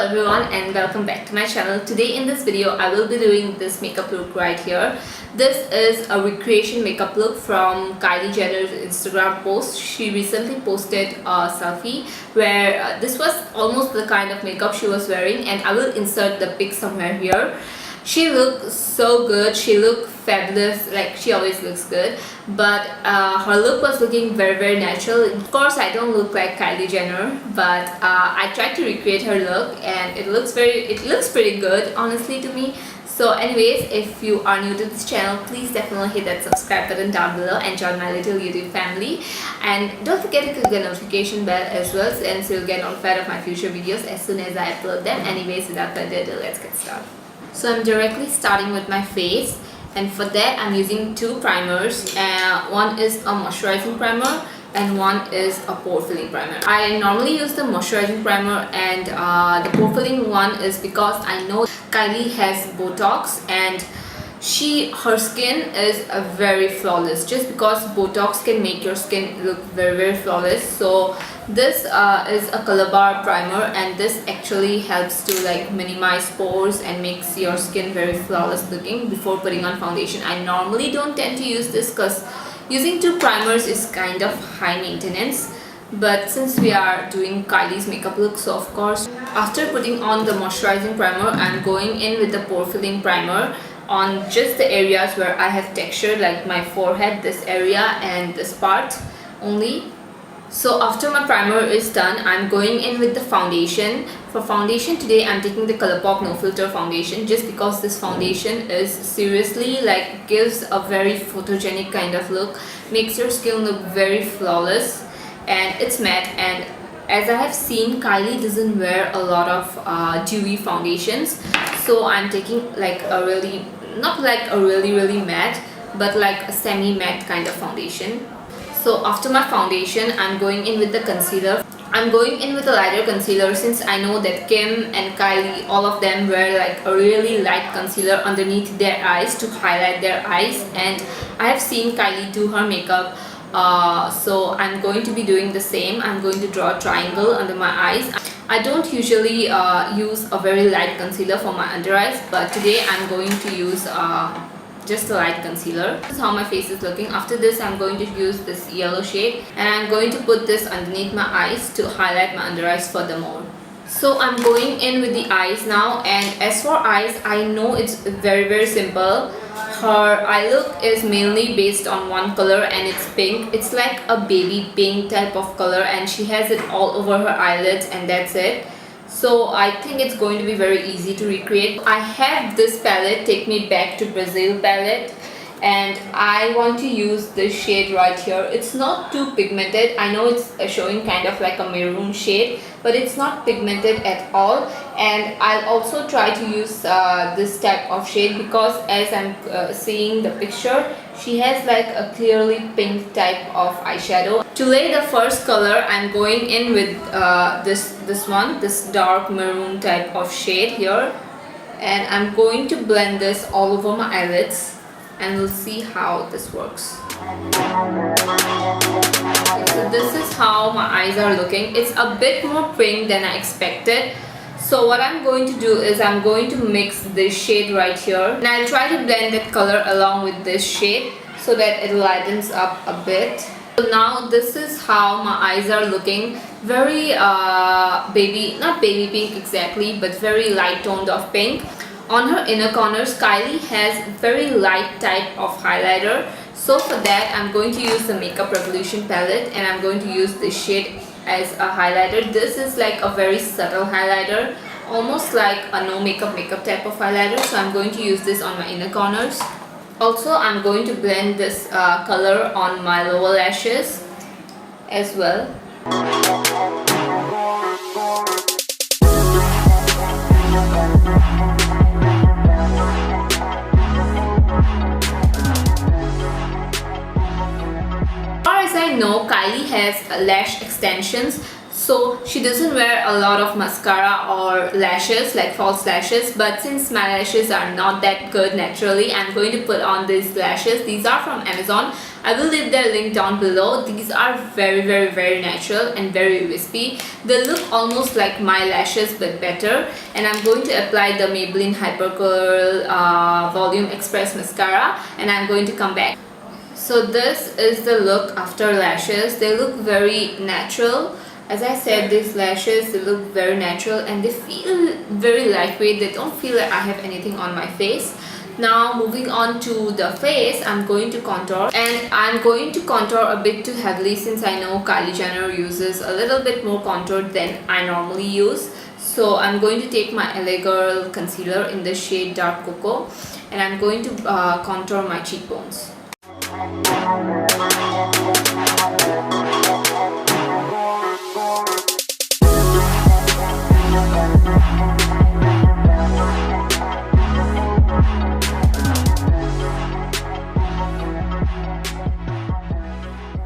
Hello everyone and welcome back to my channel. Today in this video I will be doing this makeup look right here. This is a recreation makeup look from Kylie Jenner's Instagram post. She recently posted a selfie where this was almost the kind of makeup she was wearing, and I will insert the pic somewhere here. She looked so good, she looked fabulous, like she always looks good, but her look was looking very natural. Of course I don't look like Kylie Jenner, but I tried to recreate her look and it looks pretty good honestly to me. So anyways, if you are new to this channel, please definitely hit that subscribe button down below and join my little YouTube family, and don't forget to click the notification bell as well, and so you'll get notified of my future videos as soon as I upload them. Anyways, without further ado, let's get started. So I'm directly starting with my face, and for that I'm using two primers. One is a moisturizing primer and one is a pore filling primer. I normally use the moisturizing primer, and the pore filling one is because I know Kylie has Botox and her skin is very flawless, just because Botox can make your skin look very flawless. So this is a COLOURBAR primer, and this actually helps to like minimize pores and makes your skin very flawless looking before putting on foundation. I normally don't tend to use this because using two primers is kind of high maintenance, but since we are doing Kylie's makeup look, so of course after putting on the moisturizing primer, I'm going in with the pore filling primer on just the areas where I have texture, like my forehead, this area and this part only. So after my primer is done, I'm going in with the foundation. For foundation today I'm taking the COLOURPOP No Filter foundation, just because this foundation is seriously like gives a very photogenic kind of look, makes your skin look very flawless, and it's matte. And as I have seen, Kylie doesn't wear a lot of dewy foundations, so I'm taking like a really, not like a really matte, but like a semi matte kind of foundation. So after my foundation, I'm going in with the concealer. I'm going in with a lighter concealer, since I know that Kim and Kylie, all of them wear like a really light concealer underneath their eyes to highlight their eyes, and I have seen Kylie do her makeup. So I'm going to be doing the same. I'm going to draw a triangle under my eyes. I don't usually use a very light concealer for my under eyes, but today I'm going to use just a light concealer. This is how my face is looking. After this, I'm going to use this yellow shade, and I'm going to put this underneath my eyes to highlight my under eyes furthermore. So I'm going in with the eyes now, and as for eyes, I know it's very simple. Her eye look is mainly based on one color, and it's pink. It's like a baby pink type of color, and she has it all over her eyelids, and that's it. So I think it's going to be very easy to recreate. I have this palette, Take Me Back to Brazil palette, and I want to use this shade right here. It's not too pigmented. I know it's showing kind of like a maroon shade, but it's not pigmented at all. And I'll also try to use this type of shade, because as I'm seeing the picture, she has like a clearly pink type of eyeshadow. To lay the first color, I'm going in with this dark maroon type of shade here, and I'm going to blend this all over my eyelids, and we'll see how this works. So this is how my eyes are looking. It's a bit more pink than I expected. So what I'm going to do is I'm going to mix this shade right here, and I'll try to blend that color along with this shade so that it lightens up a bit. So now this is how my eyes are looking. Very not baby pink exactly, but very light toned of pink. On her inner corners, Kylie has very light type of highlighter. So for that, I'm going to use the Makeup Revolution palette, and I'm going to use this shade as a highlighter. This is like a very subtle highlighter, almost like a no makeup type of highlighter. So I'm going to use this on my inner corners. Also, I'm going to blend this color on my lower lashes as well. As I know, Kylie has lash extensions, so she doesn't wear a lot of mascara or lashes, like false lashes. But since my lashes are not that good naturally, I'm going to put on these lashes. These are from Amazon. I will leave their link down below. These are very natural and very wispy. They look almost like my lashes but better. And I'm going to apply the Maybelline Hyper Color Volume Express Mascara, and I'm going to come back. So this is the look after lashes. They look very natural. As I said, these lashes, they look very natural and they feel very lightweight. They don't feel like I have anything on my face. Now moving on to the face, I'm going to contour, and I'm going to contour a bit too heavily since I know Kylie Jenner uses a little bit more contour than I normally use. So I'm going to take my LA Girl concealer in the shade Dark Cocoa, and I'm going to contour my cheekbones.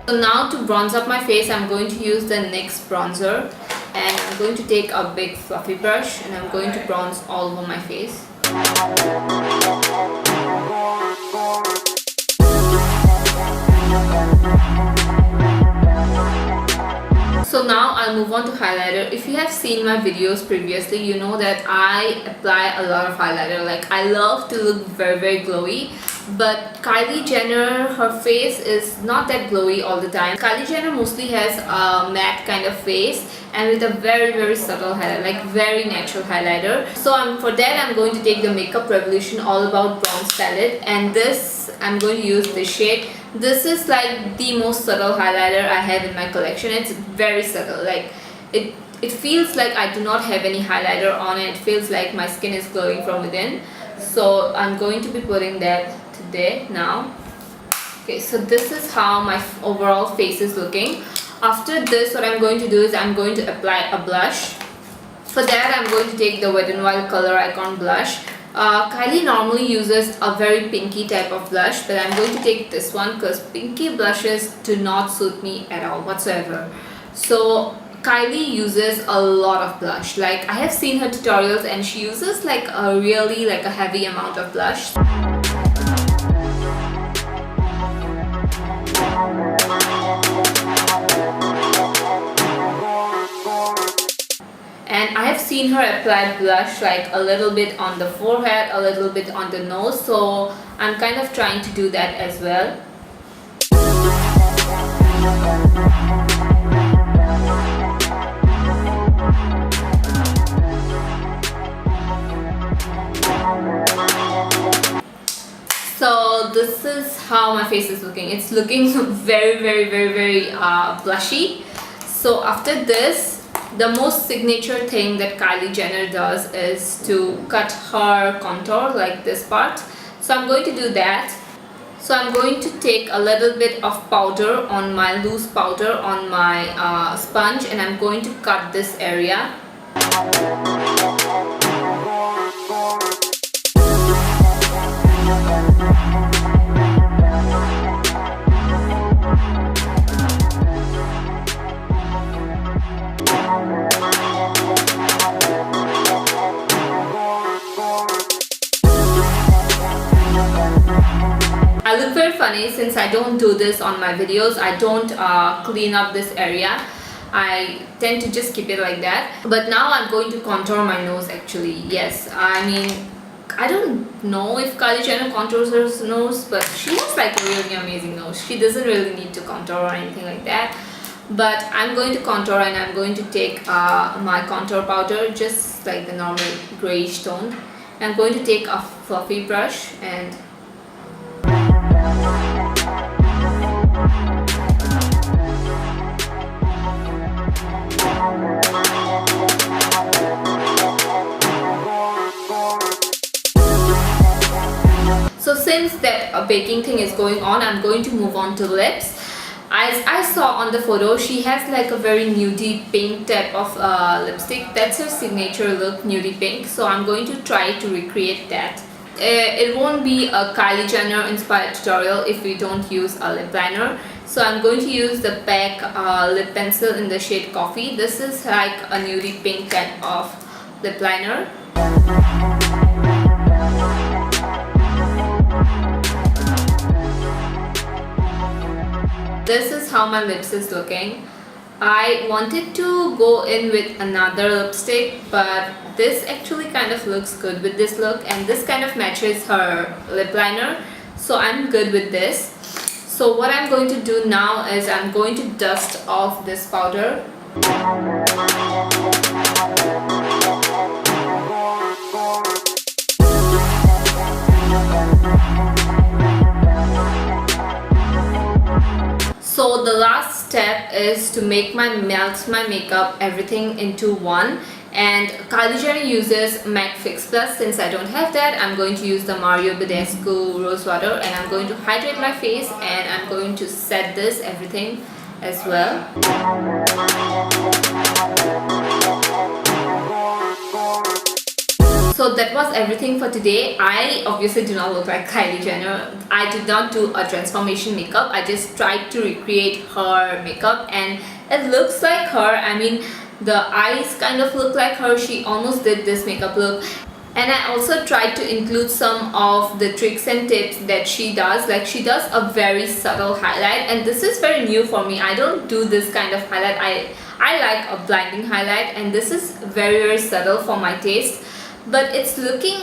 So now to bronze up my face, I'm going to use the NYX bronzer, and I'm going to take a big fluffy brush and I'm going to bronze all over my face. So now I'll move on to highlighter. If you have seen my videos previously, you know that I apply a lot of highlighter. Like, I love to look very glowy. But Kylie Jenner, her face is not that glowy all the time. Kylie Jenner mostly has a matte kind of face and with a very subtle highlight, like very natural highlighter. So for that I'm going to take the Makeup Revolution All About Bronze palette, and this I'm going to use this shade. This is like the most subtle highlighter I have in my collection. It's very subtle, like it feels like I do not have any highlighter on it. It feels like my skin is glowing from within. So I'm going to be putting that today now. Okay, so this is how my overall face is looking. After this, what I'm going to do is I'm going to apply a blush. For that, I'm going to take the Wet n Wild Color Icon blush. Kylie normally uses a very pinky type of blush, but I'm going to take this one because pinky blushes do not suit me at all whatsoever. So Kylie uses a lot of blush. Like, I have seen her tutorials and she uses like a really like a heavy amount of blush. And I have seen her apply blush like a little bit on the forehead, a little bit on the nose, so I'm kind of trying to do that as well. So this is how my face is looking. It's looking very blushy. So after this, the most signature thing that Kylie Jenner does is to cut her contour, like this part. So I'm going to do that. So I'm going to take a little bit of powder on my loose powder on my sponge, and I'm going to cut this area. I look very funny since I don't do this on my videos. I don't clean up this area. I tend to just keep it like that. But now I'm going to contour my nose actually. Yes, I mean, I don't know if Kylie Jenner contours her nose, but she has like a really amazing nose. She doesn't really need to contour or anything like that. But I'm going to contour, and I'm going to take my contour powder, just like the normal grayish tone. I'm going to take a fluffy brush and so since that baking thing is going on, I'm going to move on to lips. As I saw on the photo, she has like a very nudie pink type of lipstick. That's her signature look, nudie pink. So I'm going to try to recreate that. It won't be a Kylie Jenner inspired tutorial if we don't use a lip liner. So I'm going to use the PAC lip pencil in the shade Coffee. This is like a nudie pink type of lip liner. this is how my lips is looking. I wanted to go in with another lipstick, but this actually kind of looks good with this look, and this kind of matches her lip liner, so I'm good with this. So what I'm going to do now is I'm going to dust off this powder. So the last step is to melt my makeup, everything into one. And Kylie Jenner uses Matte Fix Plus. Since I don't have that, I'm going to use the Mario Badescu Rose Water, and I'm going to hydrate my face, and I'm going to set this everything as well. So that was everything for today. I obviously do not look like Kylie Jenner. I did not do a transformation makeup. I just tried to recreate her makeup and it looks like her. I mean, the eyes kind of look like her. She almost did this makeup look. And I also tried to include some of the tricks and tips that she does. Like, she does a very subtle highlight, and this is very new for me. I don't do this kind of highlight. I like a blinding highlight, and this is very subtle for my taste. But it's looking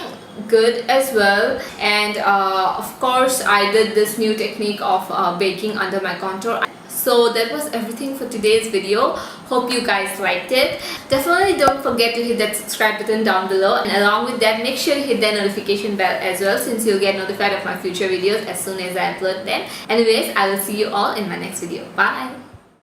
good as well. And of course I did this new technique of baking under my contour. So that was everything for today's video. Hope you guys liked it. Definitely don't forget to hit that subscribe button down below, and along with that, make sure to hit that notification bell as well, since you'll get notified of my future videos as soon as I upload them. Anyways, I will see you all in my next video. Bye!